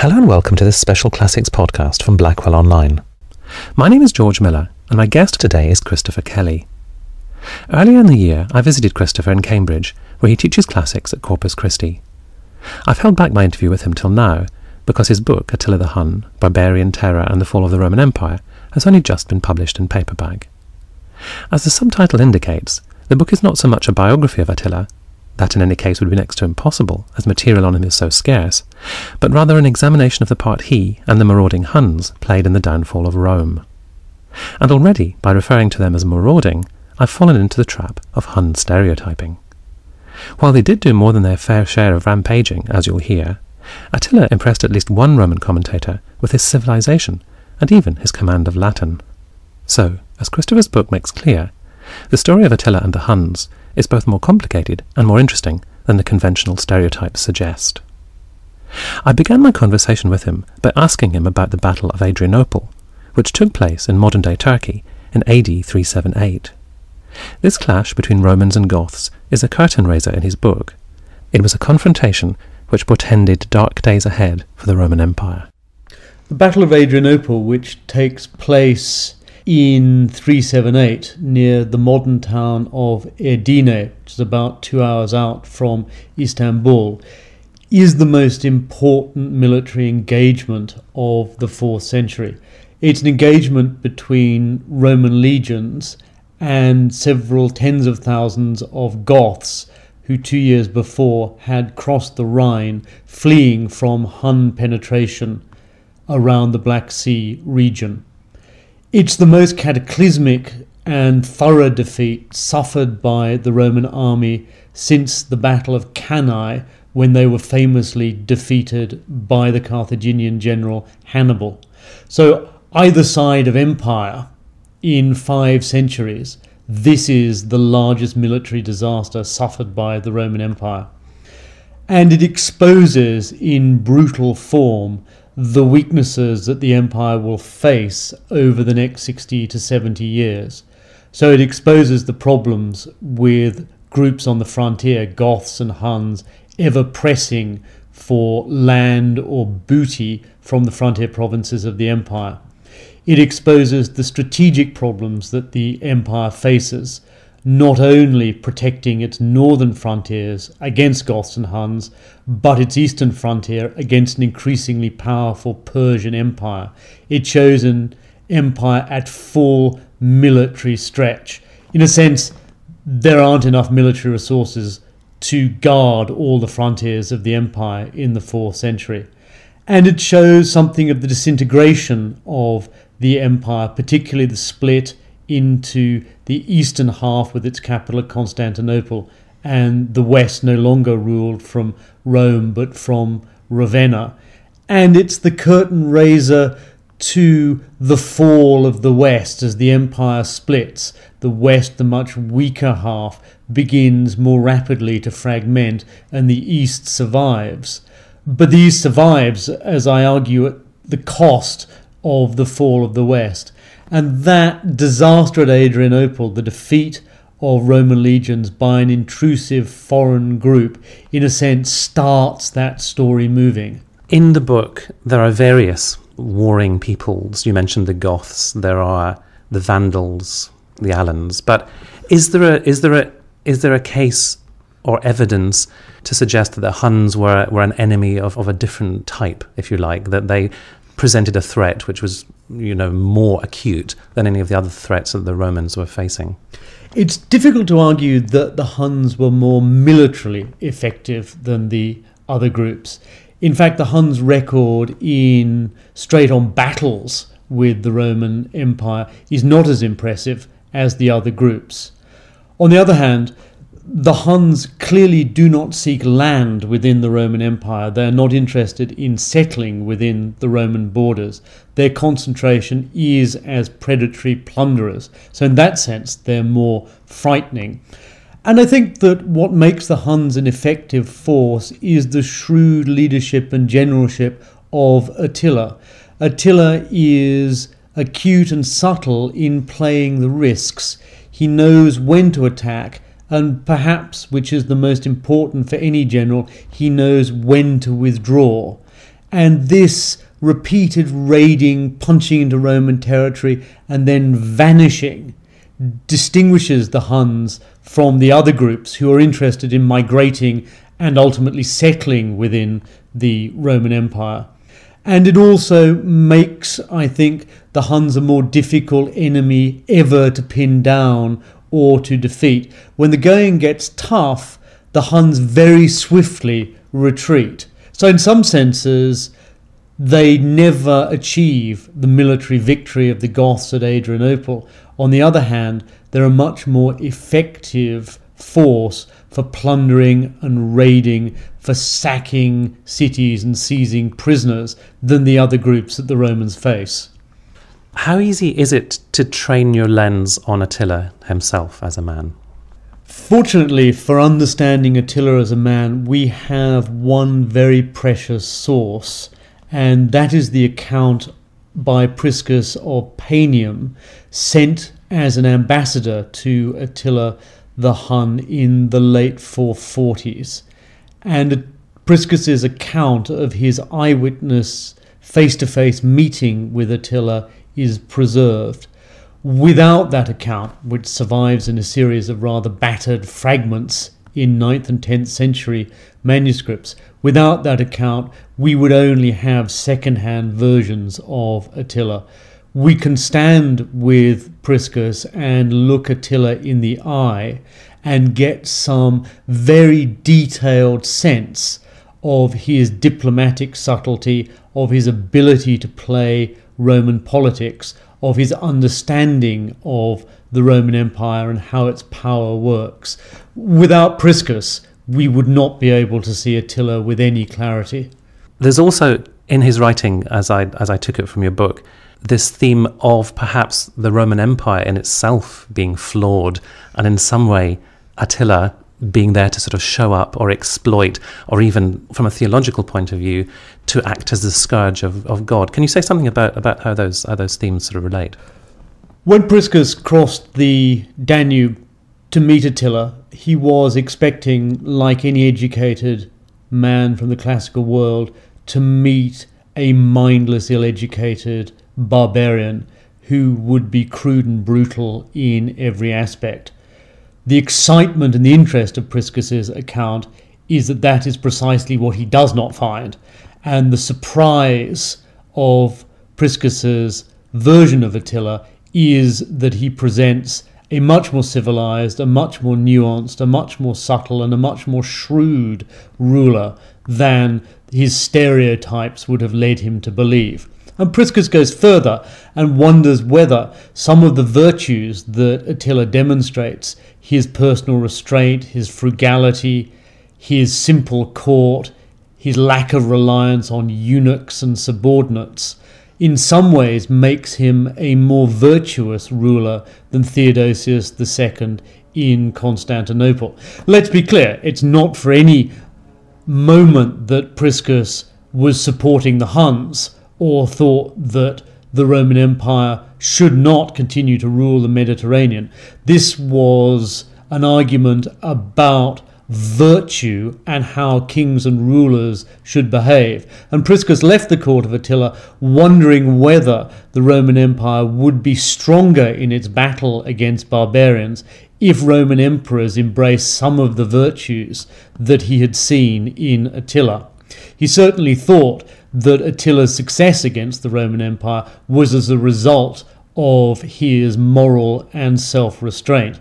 Hello and welcome to this special classics podcast from Blackwell Online. My name is George Miller and my guest today is Christopher Kelly. Earlier in the year I visited Christopher in Cambridge where he teaches classics at Corpus Christi. I've held back my interview with him till now because his book Attila the Hun, Barbarian Terror and the Fall of the Roman Empire has only just been published in paperback. As the subtitle indicates, the book is not so much a biography of Attila, that in any case would be next to impossible, as material on him is so scarce, but rather an examination of the part he and the marauding Huns played in the downfall of Rome. And already, by referring to them as marauding, I've fallen into the trap of Hun stereotyping. While they did do more than their fair share of rampaging, as you'll hear, Attila impressed at least one Roman commentator with his civilization and even his command of Latin. So, as Christopher's book makes clear, the story of Attila and the Huns is both more complicated and more interesting than the conventional stereotypes suggest. I began my conversation with him by asking him about the Battle of Adrianople, which took place in modern-day Turkey in AD 378. This clash between Romans and Goths is a curtain-raiser in his book. It was a confrontation which portended dark days ahead for the Roman Empire. The Battle of Adrianople, which takes place in 378 near the modern town of Edirne, which is about 2 hours out from Istanbul, is the most important military engagement of the 4th century. It's an engagement between Roman legions and several tens of thousands of Goths who 2 years before had crossed the Rhine fleeing from Hun penetration around the Black Sea region. It's the most cataclysmic and thorough defeat suffered by the Roman army since the Battle of Cannae, when they were famously defeated by the Carthaginian general Hannibal. So either side of empire in 5 centuries, this is the largest military disaster suffered by the Roman Empire. And it exposes in brutal form the weaknesses that the empire will face over the next 60 to 70 years. So it exposes the problems with groups on the frontier, Goths and Huns, ever pressing for land or booty from the frontier provinces of the empire. It exposes the strategic problems that the empire faces, not only protecting its northern frontiers against Goths and Huns, but its eastern frontier against an increasingly powerful Persian empire. It shows an empire at full military stretch. In a sense, there aren't enough military resources to guard all the frontiers of the empire in the 4th century. And it shows something of the disintegration of the empire, particularly the split into the eastern half with its capital at Constantinople, and the west no longer ruled from Rome but from Ravenna. And it's the curtain raiser to the fall of the west as the empire splits. The west, the much weaker half, begins more rapidly to fragment, and the east survives. But the east survives, as I argue, at the cost of the fall of the west. And that disaster at Adrianople, the defeat of Roman legions by an intrusive foreign group, in a sense starts that story moving. In the book, there are various warring peoples. You mentioned the Goths, there are the Vandals, the Alans. But is there a case or evidence to suggest that the Huns were an enemy of a different type, if you like, that they presented a threat which was, more acute than any of the other threats that the Romans were facing? It's difficult to argue that the Huns were more militarily effective than the other groups. In fact, the Huns' record in straight-on battles with the Roman Empire is not as impressive as the other groups. On the other hand, the Huns clearly do not seek land within the Roman Empire. They are not interested in settling within the Roman borders. Their concentration is as predatory plunderers. So in that sense, they're more frightening. And I think that what makes the Huns an effective force is the shrewd leadership and generalship of Attila. Attila is acute and subtle in playing the risks. He knows when to attack, and perhaps, which is the most important for any general, he knows when to withdraw. And this repeated raiding, punching into Roman territory, and then vanishing distinguishes the Huns from the other groups who are interested in migrating and ultimately settling within the Roman Empire. And it also makes, I think, the Huns a more difficult enemy ever to pin down or to defeat. When the going gets tough, the Huns very swiftly retreat. So in some senses, they never achieve the military victory of the Goths at Adrianople. On the other hand, they're a much more effective force for plundering and raiding, for sacking cities and seizing prisoners than the other groups that the Romans face. How easy is it to train your lens on Attila himself as a man? Fortunately, for understanding Attila as a man, we have one very precious source, and that is the account by Priscus of Panium, sent as an ambassador to Attila the Hun in the late 440s. And Priscus's account of his eyewitness face-to-face meeting with Attila is preserved. Without that account, which survives in a series of rather battered fragments in 9th and 10th century manuscripts, without that account, we would only have second-hand versions of Attila. We can stand with Priscus and look Attila in the eye and get some very detailed sense of his diplomatic subtlety, of his ability to play Roman politics, of his understanding of the Roman Empire and how its power works. Without Priscus, we would not be able to see Attila with any clarity. There's also, in his writing, as I took it from your book, this theme of perhaps the Roman Empire in itself being flawed, and in some way Attila being there to sort of show up or exploit, or even from a theological point of view, to act as the scourge of God. Can you say something about how those themes sort of relate? When Priscus crossed the Danube to meet Attila, he was expecting, like any educated man from the classical world, to meet a mindless, ill-educated barbarian who would be crude and brutal in every aspect. The excitement and the interest of Priscus's account is that that is precisely what he does not find. And the surprise of Priscus's version of Attila is that he presents a much more civilized, a much more nuanced, a much more subtle, and a much more shrewd ruler than his stereotypes would have led him to believe. And Priscus goes further and wonders whether some of the virtues that Attila demonstrates, his personal restraint, his frugality, his simple court, his lack of reliance on eunuchs and subordinates, in some ways makes him a more virtuous ruler than Theodosius II in Constantinople. Let's be clear, it's not for any moment that Priscus was supporting the Huns or thought that the Roman Empire should not continue to rule the Mediterranean. This was an argument about virtue and how kings and rulers should behave. And Priscus left the court of Attila wondering whether the Roman Empire would be stronger in its battle against barbarians if Roman emperors embraced some of the virtues that he had seen in Attila. He certainly thought that Attila's success against the Roman Empire was as a result of his moral and self-restraint.